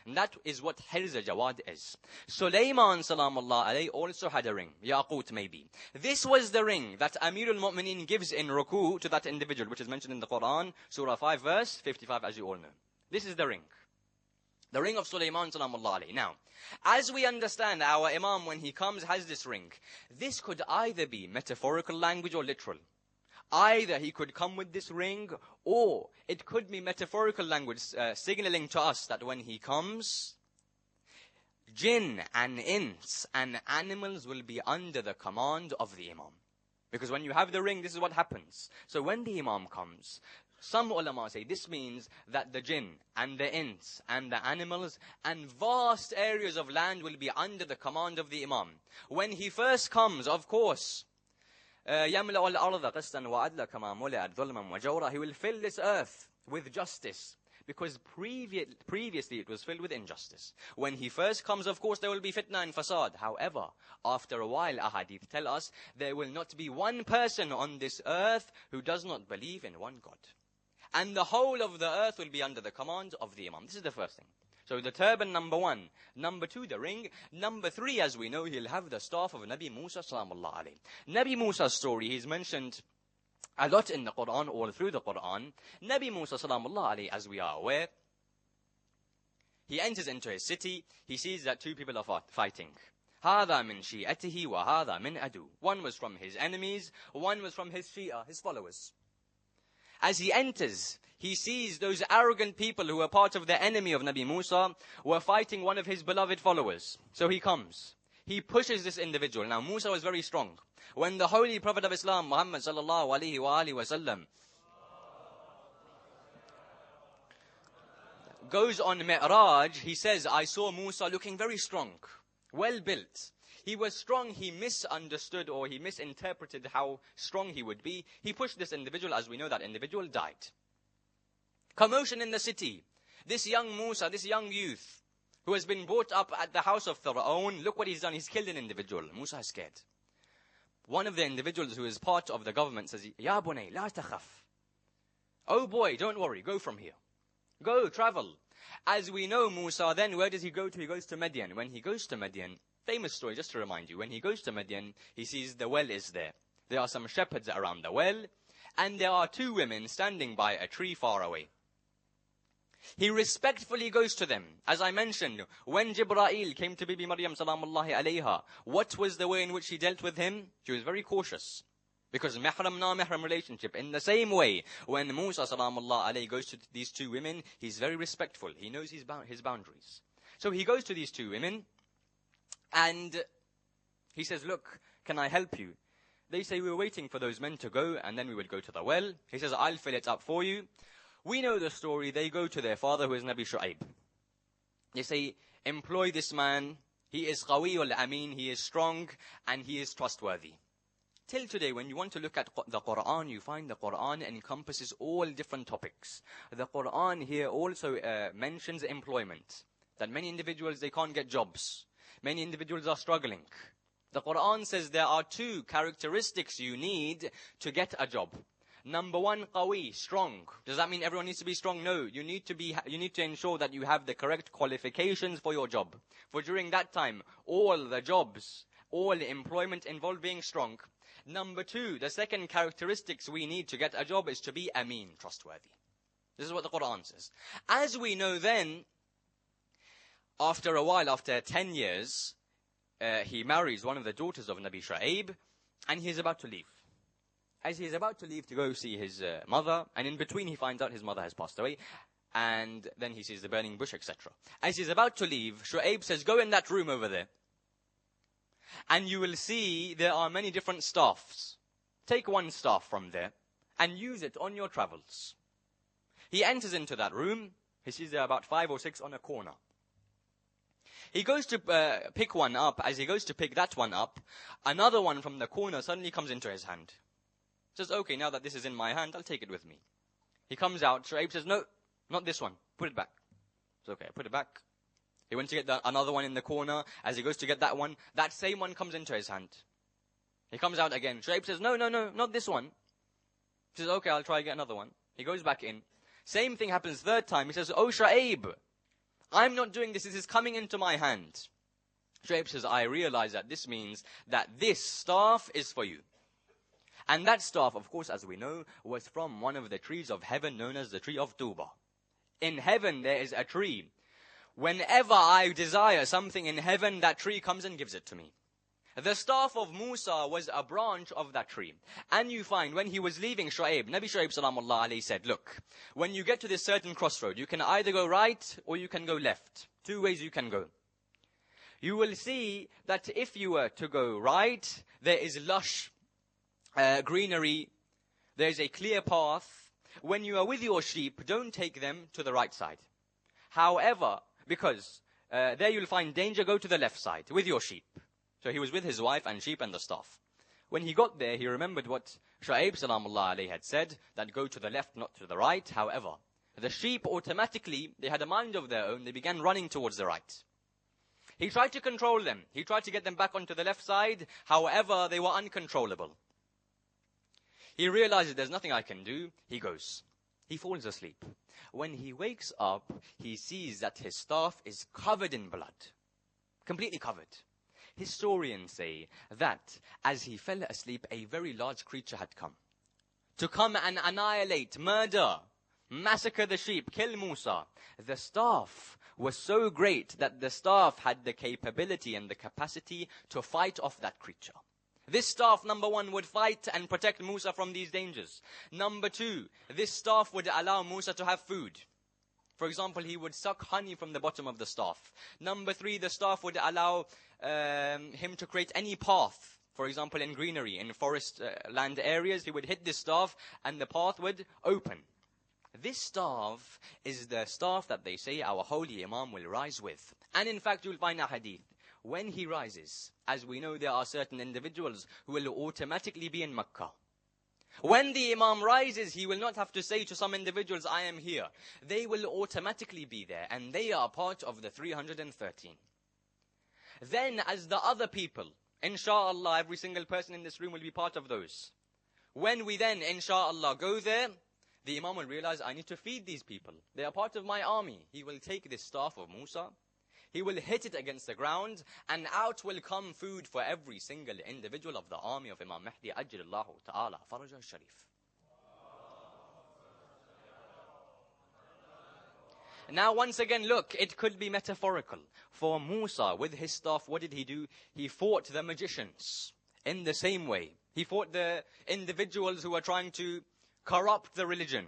And that is what Hirza Jawad is. Sulaiman salamullah alayhi also had a ring. Yaqut maybe. This was the ring that Amirul Mu'mineen gives in ruku to that individual, which is mentioned in the Quran, Surah 5 verse 55, as you all know. This is the ring. The ring of Sulaiman salamullah alayhi. Now, as we understand, our Imam, when he comes, has this ring. This could either be metaphorical language or literal. Either he could come with this ring, or it could be metaphorical language, signaling to us that when he comes, jinn and ins and animals will be under the command of the Imam. Because when you have the ring, this is what happens. So when the Imam comes, some ulama say this means that the jinn and the ins and the animals and vast areas of land will be under the command of the Imam. When he first comes, of course, he will fill this earth with justice, because previously it was filled with injustice. When he first comes, of course, there will be fitna and fasad. However, after a while, ahadith tell us there will not be one person on this earth who does not believe in one God. And the whole of the earth will be under the command of the Imam. This is the first thing. So the turban, number one. Number two, the ring. Number three, as we know, he'll have the staff of Nabi Musa salamullah alayhi. Nabi Musa's story is mentioned a lot in the Quran, all through the Quran. Nabi Musa salamullah alayhi, as we are aware, he enters into his city. He sees that two people are fighting. هَذَا مِنْ شِيئَتِهِ وَهَذَا مِنْ أَدُو. One was from his enemies, one was from his Shia, his followers. As he enters, he sees those arrogant people who were part of the enemy of Nabi Musa were fighting one of his beloved followers. So he comes. He pushes this individual. Now Musa was very strong. When the Holy Prophet of Islam, Muhammad sallallahu alaihi wasallam, goes on Mi'raj, he says, I saw Musa looking very strong, well built. He was strong, he misunderstood or he misinterpreted how strong he would be. He pushed this individual, as we know that individual died. Commotion in the city. This young Musa, this young youth, who has been brought up at the house of Pharaoh, look what he's done, he's killed an individual. Musa is scared. One of the individuals who is part of the government says, Ya bunay, la takhaf. Oh boy, don't worry, go from here. Go, travel. As we know, Musa, then where does he go to? He goes to Midian. When he goes to Midian, famous story, just to remind you, when he goes to Midian, he sees the well is there. There are some shepherds around the well, and there are two women standing by a tree far away. He respectfully goes to them. As I mentioned, when Jibreel came to Bibi Maryam salamullahi alayha, what was the way in which he dealt with him? She was very cautious. Because mahram na mahram relationship. In the same way, when Musa salamullah alayhi goes to these two women, he's very respectful. He knows his boundaries. So he goes to these two women, and he says, look, can I help you? They say, we were waiting for those men to go, and then we would go to the well. He says, I'll fill it up for you. We know the story. They go to their father, who is Nabi Shu'aib. They say, employ this man. He is qawiyul amin. He is strong, and he is trustworthy. Till today, when you want to look at the Quran, you find the Quran encompasses all different topics. The Quran here also mentions employment. That many individuals, they can't get jobs. Many individuals are struggling. The Quran says there are two characteristics you need to get a job. Number one, qawi, strong. Does that mean everyone needs to be strong? No. You need to ensure that you have the correct qualifications for your job. For during that time, all the jobs, all the employment involved being strong. Number two, the second characteristics we need to get a job is to be ameen, trustworthy. This is what the Quran says. As we know then, after a while, after 10 years, he marries one of the daughters of Nabi Shu'aib, and he is about to leave. As he is about to leave to go see his mother, and in between he finds out his mother has passed away, and then he sees the burning bush, etc. As he is about to leave, Shu'aib says, go in that room over there. and you will see there are many different staffs. Take one staff from there and use it on your travels. He enters into that room. He sees there are about 5 or 6 on a corner. He goes to pick one up. As he goes to pick that one up, another one from the corner suddenly comes into his hand. Says, okay, now that this is in my hand, I'll take it with me. He comes out. Shu'aib says, no, not this one. Put it back. It's okay, put it back. He went to get another one in the corner. As he goes to get that one, that same one comes into his hand. He comes out again. Shu'aib says, no, not this one. He says, okay, I'll try and get another one. He goes back in. Same thing happens third time. He says, oh, Shu'aib, I'm not doing this. This is coming into my hand. Shu'aib says, I realize that this means that this staff is for you. And that staff, of course, as we know, was from one of the trees of heaven known as the tree of Tuba. In heaven, there is a tree. Whenever I desire something in heaven, that tree comes and gives it to me. The staff of Musa was a branch of that tree. And you find when he was leaving Shu'aib, Nabi Shu'aib salamullah alayhi said, look, when you get to this certain crossroad, you can either go right or you can go left. 2 ways you can go. You will see that if you were to go right, there is lush greenery. There's a clear path. When you are with your sheep, don't take them to the right side. However, because there you'll find danger, go to the left side with your sheep. So he was with his wife and sheep and the staff. When he got there, he remembered what Shu'aib salamullah alayhi had said, that go to the left, not to the right. However, the sheep automatically, they had a mind of their own. They began running towards the right. He tried to control them. He tried to get them back onto the left side. However, they were uncontrollable. He realizes there's nothing I can do. He goes. He falls asleep. When he wakes up, he sees that his staff is covered in blood. Completely covered. Historians say that as he fell asleep, a very large creature had come. To come and annihilate, murder, massacre the sheep, kill Musa. The staff was so great that the staff had the capability and the capacity to fight off that creature. This staff, number 1, would fight and protect Musa from these dangers. Number 2, this staff would allow Musa to have food. For example, he would suck honey from the bottom of the staff. Number 3, the staff would allow him to create any path. For example, in greenery, in forest land areas, he would hit this staff and the path would open. This staff is the staff that they say our holy Imam will rise with. And in fact, you'll find a hadith. When he rises, as we know, there are certain individuals who will automatically be in Makkah. When the Imam rises, he will not have to say to some individuals, I am here. They will automatically be there, and they are part of the 313. Then, as the other people, inshallah, every single person in this room will be part of those. When we then, inshallah, go there, the Imam will realize, I need to feed these people. They are part of my army. He will take this staff of Musa. He will hit it against the ground, and out will come food for every single individual of the army of Imam Mahdi, Ajjallahu Ta'ala, Faraj al-Sharif. Now once again, look, it could be metaphorical. For Musa, with his staff, what did he do? He fought the magicians in the same way. He fought the individuals who were trying to corrupt the religion,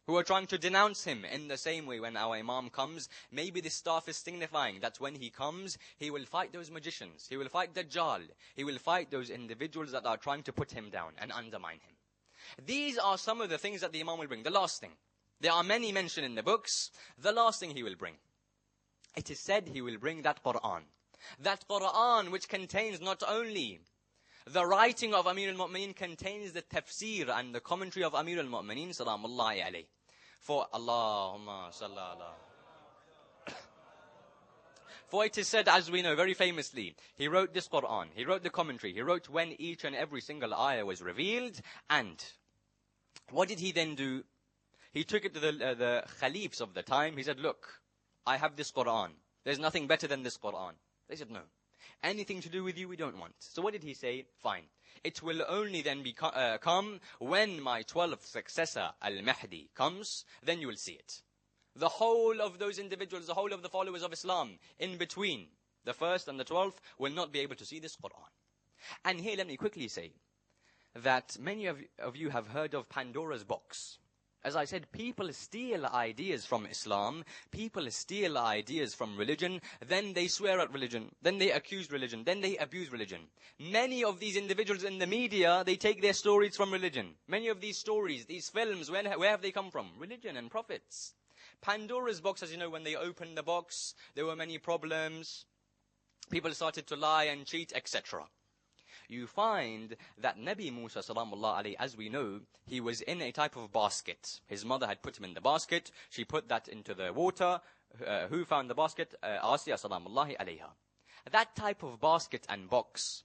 who are trying to denounce him in the same way. When our Imam comes, maybe this staff is signifying that when he comes, he will fight those magicians. He will fight Dajjal. He will fight those individuals that are trying to put him down and undermine him. These are some of the things that the Imam will bring. The last thing. There are many mentioned in the books. The last thing he will bring. It is said he will bring that Quran. That Quran which contains not only the writing of Amir al-Mu'mineen, contains the tafsir and the commentary of Amir al-Mu'mineen, salamullahi alayhi. For Allahumma sallallahu. For it is said, as we know very famously, he wrote this Quran, he wrote the commentary, he wrote when each and every single ayah was revealed. And what did he then do? He took it to the Khalifs of the time. He said, look, I have this Quran. There's nothing better than this Quran. They said, no. Anything to do with you, we don't want. So what did he say? Fine. It will only then come when my 12th successor, Al-Mahdi, comes. Then you will see it. The whole of those individuals, the whole of the followers of Islam, in between the 1st and the 12th, will not be able to see this Quran. And here, let me quickly say that many of you have heard of Pandora's box. As I said, people steal ideas from Islam, people steal ideas from religion, then they swear at religion, then they accuse religion, then they abuse religion. Many of these individuals in the media, they take their stories from religion. Many of these stories, these films, where have they come from? Religion and prophets. Pandora's box, as you know, when they opened the box, there were many problems. People started to lie and cheat, etc. You find that Nabi Musa, salamullah alayhi, as we know, he was in a type of basket. His mother had put him in the basket. She put that into the water. Who found the basket? Asiya, salamullahi alayha. That type of basket and box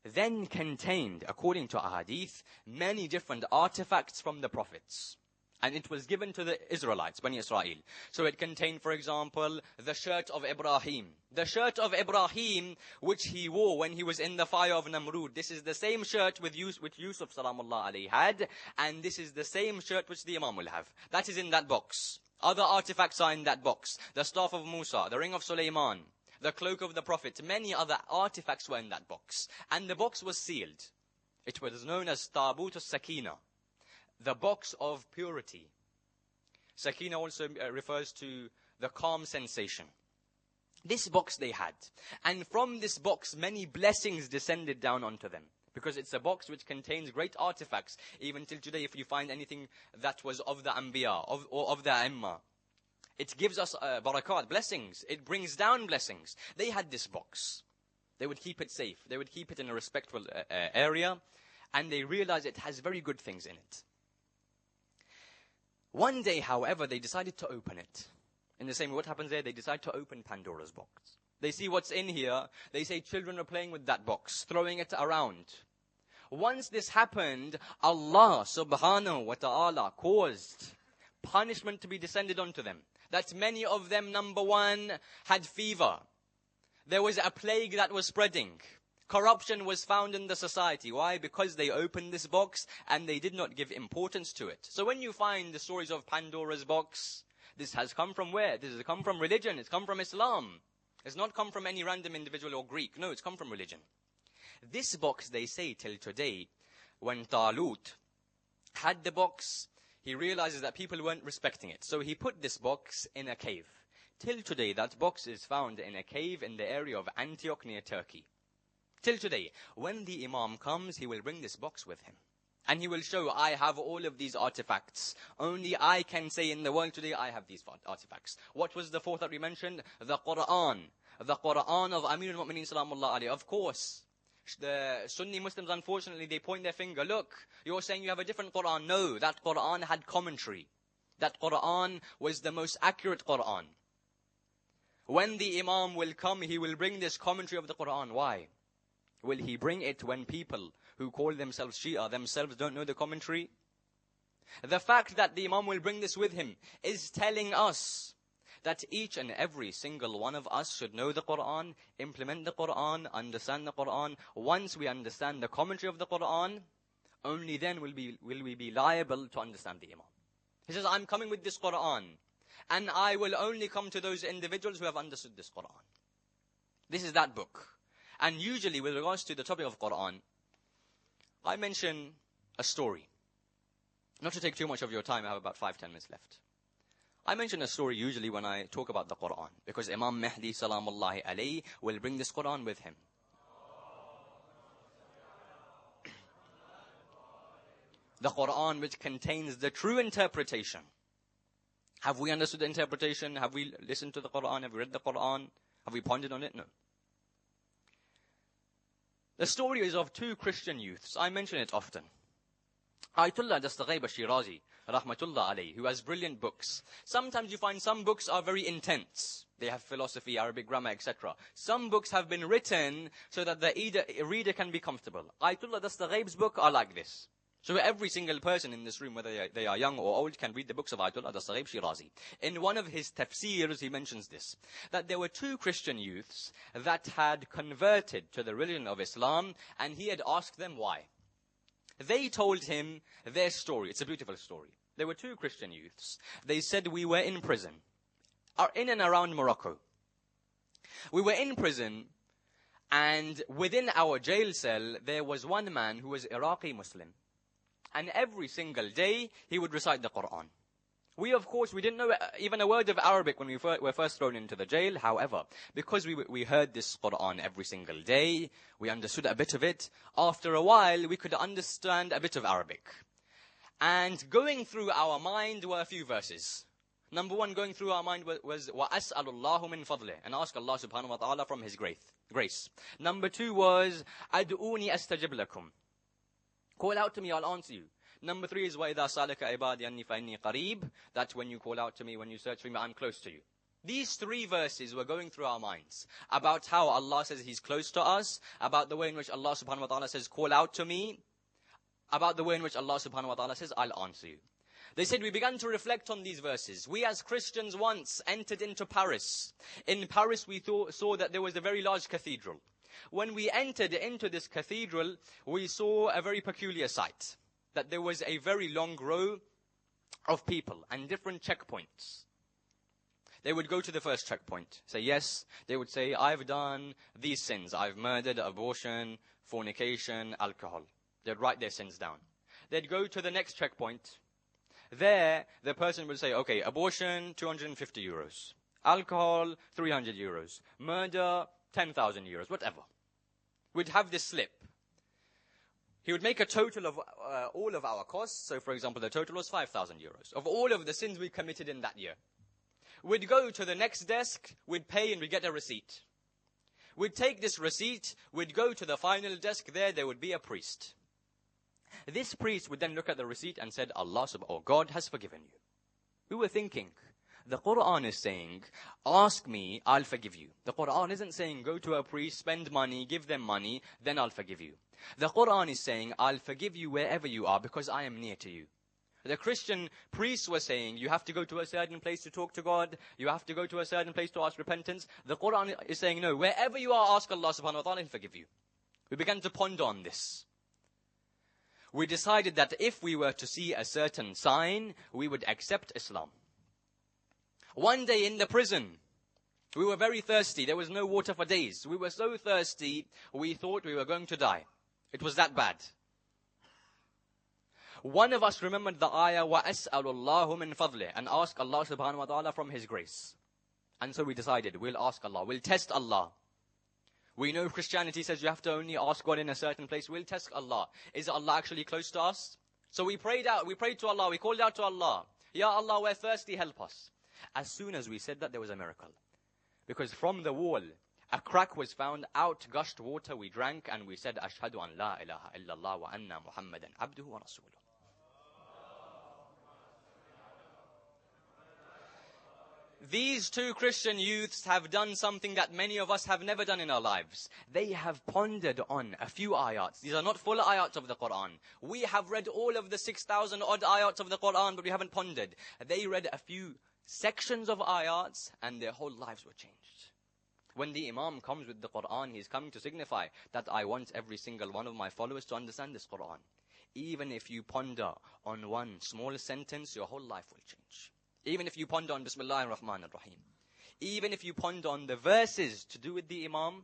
then contained, according to ahadith, many different artifacts from the prophets. And it was given to the Israelites, Bani Israel. So it contained, for example, the shirt of Ibrahim. The shirt of Ibrahim, which he wore when he was in the fire of Namrud. This is the same shirt which Yusuf salamullah alayhi had. And this is the same shirt which the Imam will have. That is in that box. Other artifacts are in that box. The staff of Musa, the ring of Sulaiman, the cloak of the Prophet. Many other artifacts were in that box. And the box was sealed. It was known as Tabut as-Sakina, the box of purity. Sakina also refers to the calm sensation. This box they had. And from this box, many blessings descended down onto them. Because it's a box which contains great artifacts. Even till today, if you find anything that was of the Anbiya, or of the Aimma, it gives us barakat, blessings. It brings down blessings. They had this box. They would keep it safe. They would keep it in a respectful area. And they realized it has very good things in it. One day, however, they decided to open it. In the same way, what happens there? They decide to open Pandora's box. They see what's in here. They say children are playing with that box, throwing it around. Once this happened, Allah subhanahu wa ta'ala caused punishment to be descended onto them. That many of them, number one, had fever. There was a plague that was spreading. Corruption was found in the society. Why? Because they opened this box and they did not give importance to it. So when you find the stories of Pandora's box, this has come from where? This has come from religion. It's come from Islam. It's not come from any random individual or Greek. No, it's come from religion. This box, they say till today, when Talut had the box, he realizes that people weren't respecting it. So he put this box in a cave. Till today, that box is found in a cave in the area of Antioch near Turkey. Till today, when the Imam comes, he will bring this box with him. And he will show, I have all of these artifacts. Only I can say in the world today, I have these artifacts. What was the fourth that we mentioned? The Quran. The Quran of Amir al-Mu'mineen salamullah alayhi. Of course, the Sunni Muslims, unfortunately, they point their finger. Look, you're saying you have a different Quran. No, that Quran had commentary. That Quran was the most accurate Quran. When the Imam will come, he will bring this commentary of the Quran. Why? Will he bring it when people who call themselves Shia themselves don't know the commentary? The fact that the Imam will bring this with him is telling us that each and every single one of us should know the Quran, implement the Quran, understand the Quran. Once we understand the commentary of the Quran, only then will we be liable to understand the Imam. He says, I'm coming with this Quran, and I will only come to those individuals who have understood this Quran. This is that book. And usually, with regards to the topic of Quran, I mention a story. Not to take too much of your time, I have about 5-10 minutes left. I mention a story usually when I talk about the Quran, because Imam Mehdi salamullahi alayhi will bring this Quran with him. The Quran which contains the true interpretation. Have we understood the interpretation? Have we listened to the Quran? Have we read the Quran? Have we pondered on it? No. The story is of two Christian youths. I mention it often. Ayatollah Dastaghaib al-Shirazi, rahmatullah alayhi, who has brilliant books. Sometimes you find some books are very intense. They have philosophy, Arabic grammar, etc. Some books have been written so that the reader can be comfortable. Ayatollah Dastaghaib's book are like this. So every single person in this room, whether they are young or old, can read the books of Ayatollah Dastaghaib Shirazi. In one of his tafsirs, he mentions this, that there were two Christian youths that had converted to the religion of Islam, and he had asked them why. They told him their story. It's a beautiful story. There were two Christian youths. They said, we were in prison, in and around Morocco. We were in prison, and within our jail cell, there was one man who was Iraqi Muslim. And every single day, he would recite the Quran. We, of course, we didn't know even a word of Arabic when we were first thrown into the jail. However, because we heard this Quran every single day, we understood a bit of it. After a while, we could understand a bit of Arabic. And going through our mind were a few verses. Number one, going through our mind was وَأَسْأَلُ اللَّهُ مِنْ فَضْلِهِ, and ask Allah subhanahu wa ta'ala from His grace. Number two was أَدْعُونِي أَسْتَجِبْ لَكُمْ, call out to me, I'll answer you. Number three is وَإِذَا سَأَلَكَ عِبَادِي أَنِّي فَإِنِّي قَرِيبٌ, that when you call out to me, when you search for me, I'm close to you. These three verses were going through our minds about how Allah says He's close to us, about the way in which Allah subhanahu wa ta'ala says, call out to me, about the way in which Allah subhanahu wa ta'ala says, I'll answer you. They said we began to reflect on these verses. We as Christians once entered into Paris. In Paris we saw that there was a very large cathedral. When we entered into this cathedral, we saw a very peculiar sight. That there was a very long row of people and different checkpoints. They would go to the first checkpoint, say yes. They would say, I've done these sins. I've murdered, abortion, fornication, alcohol. They'd write their sins down. They'd go to the next checkpoint. There, the person would say, okay, abortion, 250 euros. Alcohol, 300 euros. Murder, 10,000 euros, whatever. We'd have this slip. He would make a total of all of our costs. So, for example, the total was 5,000 euros. Of all of the sins we committed in that year. We'd go to the next desk, we'd pay and we'd get a receipt. We'd take this receipt, we'd go to the final desk, there would be a priest. This priest would then look at the receipt and said, Allah subhanahu, God has forgiven you. We were thinking, the Quran is saying, ask me, I'll forgive you. The Quran isn't saying, go to a priest, spend money, give them money, then I'll forgive you. The Quran is saying, I'll forgive you wherever you are because I am near to you. The Christian priests were saying, you have to go to a certain place to talk to God. You have to go to a certain place to ask repentance. The Quran is saying, no, wherever you are, ask Allah subhanahu wa ta'ala and forgive you. We began to ponder on this. We decided that if we were to see a certain sign, we would accept Islam. One day in the prison, we were very thirsty. There was no water for days. We were so thirsty, we thought we were going to die. It was that bad. One of us remembered the ayah, وَأَسْأَلُ اللَّهُ مِنْ فَضْلِهِ, and ask Allah subhanahu wa ta'ala from His grace. And so we decided, we'll ask Allah, we'll test Allah. We know Christianity says you have to only ask God in a certain place. We'll test Allah. Is Allah actually close to us? So we prayed to Allah, we called out to Allah. Ya Allah, we're thirsty, help us. As soon as we said that, there was a miracle. Because from the wall, a crack was found, out gushed water, we drank, and we said, Ashhadu an la ilaha illallah wa anna Muhammadan abduhu wa rasuluh. These two Christian youths have done something that many of us have never done in our lives. They have pondered on a few ayats. These are not full ayats of the Quran. We have read all of the 6,000 odd ayats of the Quran, but we haven't pondered. They read a few sections of ayats, and their whole lives were changed. When the Imam comes with the Quran, he's coming to signify that I want every single one of my followers to understand this Quran. Even if you ponder on one small sentence, your whole life will change. Even if you ponder on Bismillahir Rahmanir Rahim. Even if you ponder on the verses to do with the Imam,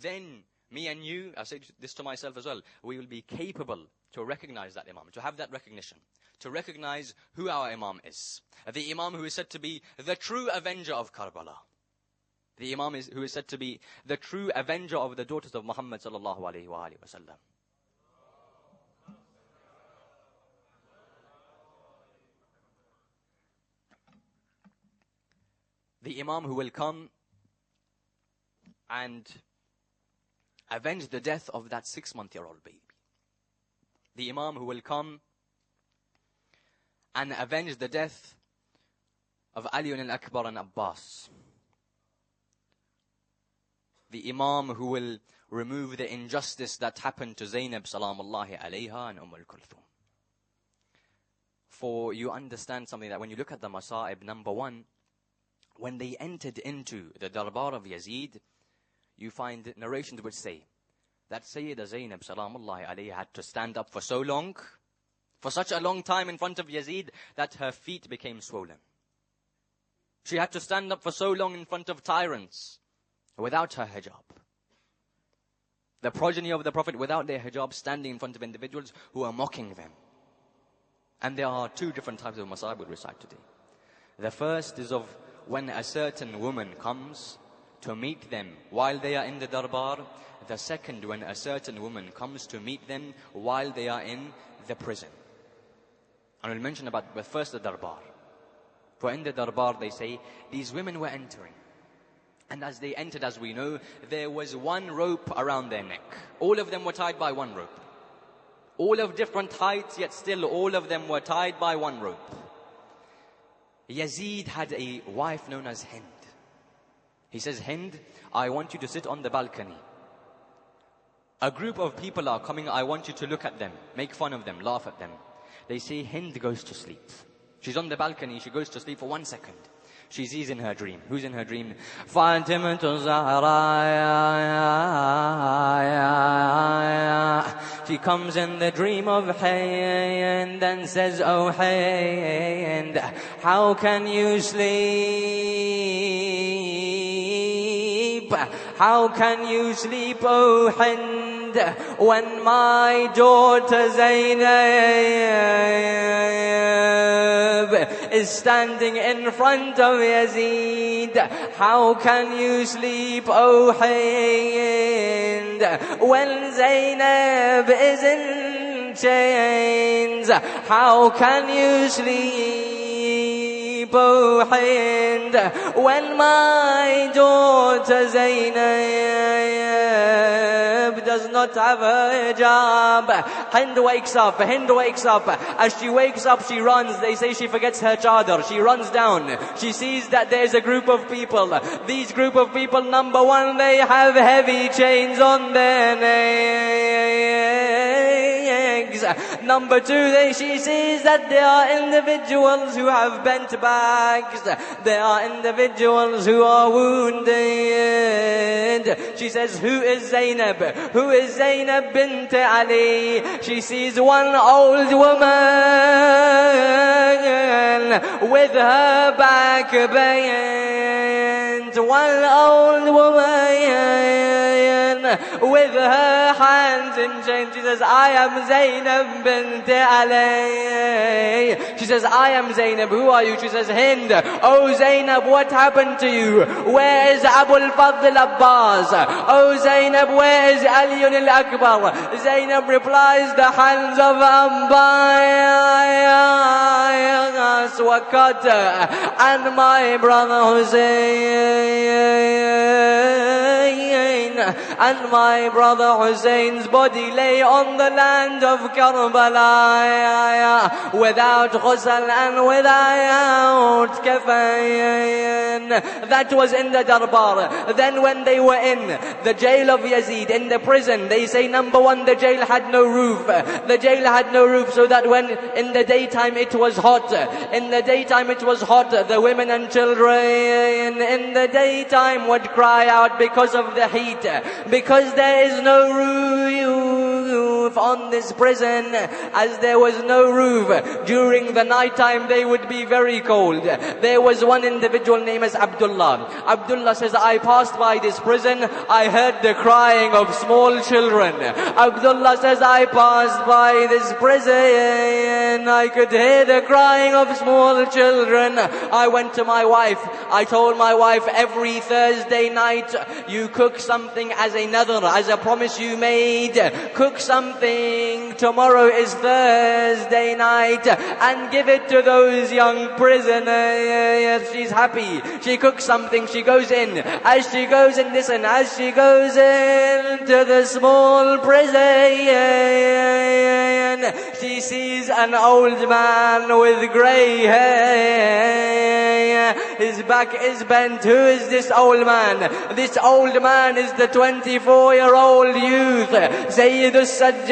then me and you, I say this to myself as well, we will be capable to recognize that Imam, to have that recognition, to recognize who our Imam is. The Imam who is said to be the true avenger of Karbala. The Imam who is said to be the true avenger of the daughters of Muhammad sallallahu alaihi wasallam. The Imam who will come and avenge the death of that 6-month-old baby. The Imam who will come and avenge the death of Ali al-Akbar and Abbas. The Imam who will remove the injustice that happened to Zainab salamullahi alayha and Kulthum. For you understand something, that when you look at the Masa'ib, number one, when they entered into the Darbar of Yazid, you find narrations which say that Sayyidah Zainab salamullahi alayha had to stand up for so long, for such a long time in front of Yazid, that her feet became swollen. She had to stand up for so long in front of tyrants without her hijab. The progeny of the Prophet without their hijab, standing in front of individuals who are mocking them. And there are two different types of masa'ib we'll recite today. The first is of when a certain woman comes to meet them while they are in the darbar. The second, when a certain woman comes to meet them while they are in the prison. And we'll mention about the first, the darbar. For in the darbar, they say, these women were entering. And as they entered, as we know, there was one rope around their neck. All of them were tied by one rope. All of different heights, yet still all of them were tied by one rope. Yazid had a wife known as Hind. He says, Hind, I want you to sit on the balcony. A group of people are coming, I want you to look at them, make fun of them, laugh at them. They say Hind goes to sleep. She's on the balcony, she goes to sleep for 1 second. She sees in her dream. Who's in her dream? Fatima Zahra. She comes in the dream of Hind and says, oh Hind, how can you sleep? How can you sleep, oh Hind, when my daughter Zainab is standing in front of Yazid? How can you sleep, oh Hind, when Zainab is in chains? How can you sleep, oh Hind, when my daughter Zainab does not have her hijab? Hind wakes up. As she wakes up, she runs. They say she forgets her chadar. She runs down. She sees that there's a group of people. These group of people, number one, they have heavy chains on their necks. Number two, she sees that there are individuals who have bent backs. There are individuals who are wounded. She says, who is Zainab? Who is Zainab bint Ali? She sees one old woman with her back bent. One old woman with her hands in chains. She says, I am Zainab bint Ali. She says, I am Zainab. Who are you? She says, Hind. Oh Zainab, what happened to you? Where is Abu al-Fadl Abbas? Oh Zainab, where is Ali al-Akbar? Zainab replies, the hands of Abbas were cut, and my brother Hussein's body lay on the land of Karbala without ghusl and without kafan. That was in the darbar. Then when they were in the jail of Yazid, in the prison, they say, number one, the jail had no roof. The jail had no roof, so that when in the daytime it was hot. In the daytime it was hot. The women and children in the daytime would cry out because of the heat. Because there is no roof on this prison. As there was no roof, during the night time they would be very cold. There was one individual named as Abdullah. Abdullah says, I passed by this prison, I heard the crying of small children. Abdullah says, I passed by this prison, I could hear the crying of small children. I went to my wife. I told my wife, every Thursday night you cook something as a nadhr, as a promise you made. Cook something, tomorrow is Thursday night, and give it to those young prisoners. She's happy. She cooks something, she goes in. As she goes in, listen, as she goes into the small prison, she sees an old man with grey hair. His back is bent. Who is this old man? This old man is the 24-year-old youth, Sayyid al-Sajjad.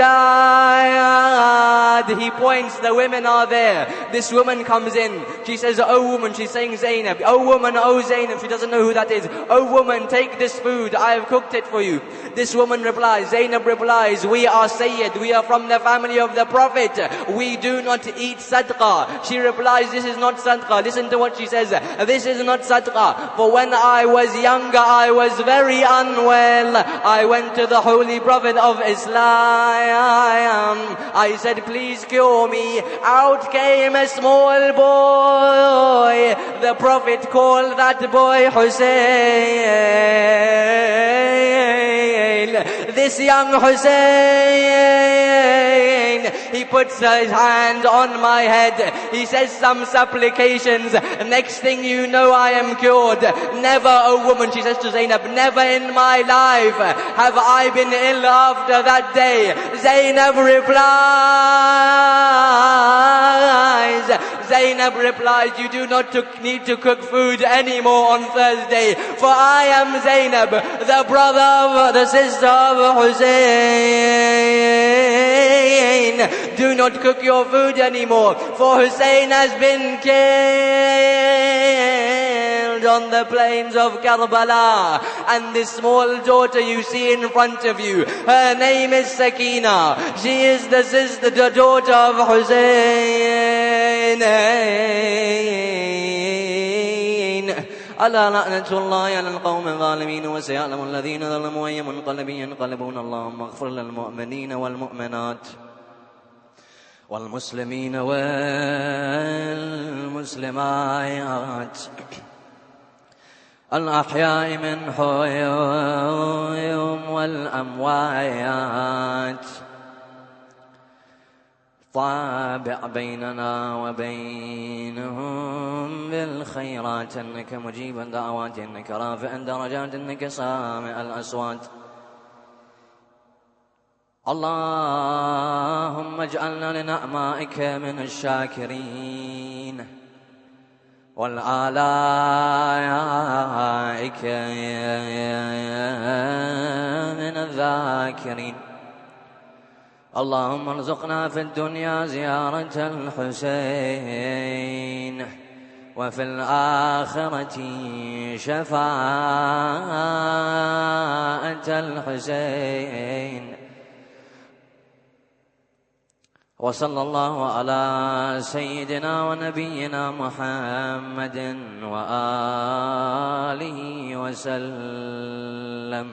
He points, the women are there. This woman comes in. She says, oh woman, she's saying Zainab. Zainab, oh woman, oh Zainab, she doesn't know who that is. Oh woman, take this food, I have cooked it for you. This woman replies, Zainab replies, we are Sayyid, we are from the family of the Prophet. We do not eat sadaqah. She replies, this is not sadaqah. Listen to what she says. This is not sadaqah. For when I was younger, I was very unwell. I went to the Holy Prophet of Islam. I said, please cure me. Out came a small boy. The Prophet called that boy Hussein. This young Hussein, he puts his hand on my head. He says some supplications. Next thing you know, I am cured. Never, oh woman, she says to Zainab, never in my life have I been ill after that day. Zainab replies, you do not need to cook food anymore on Thursday. For I am Zainab, the the sister of Hussein. Do not cook your food anymore, for Hussein has been killed on the plains of Karbala. And this small daughter you see in front of you, her name is Sakina. She is the daughter of Hussein. ألا لعنة الله على القوم الظالمين وسيعلم الذين ظلموا أي منقلب ينقلبون اللهم اغفر للمؤمنين والمؤمنات والمسلمين والمسلمات الأحياء منهم والأموات طابع بيننا وبينهم بالخيرات إنك مجيب الدعوات إنك رافع درجات إنك سامع الأصوات اللهم اجعلنا لنعمائك من الشاكرين والآلائك من الذاكرين اللهم ارزقنا في الدنيا زيارة الحسين وفي الآخرة شفاعة الحسين وصلى الله على سيدنا ونبينا محمد وآله وسلم.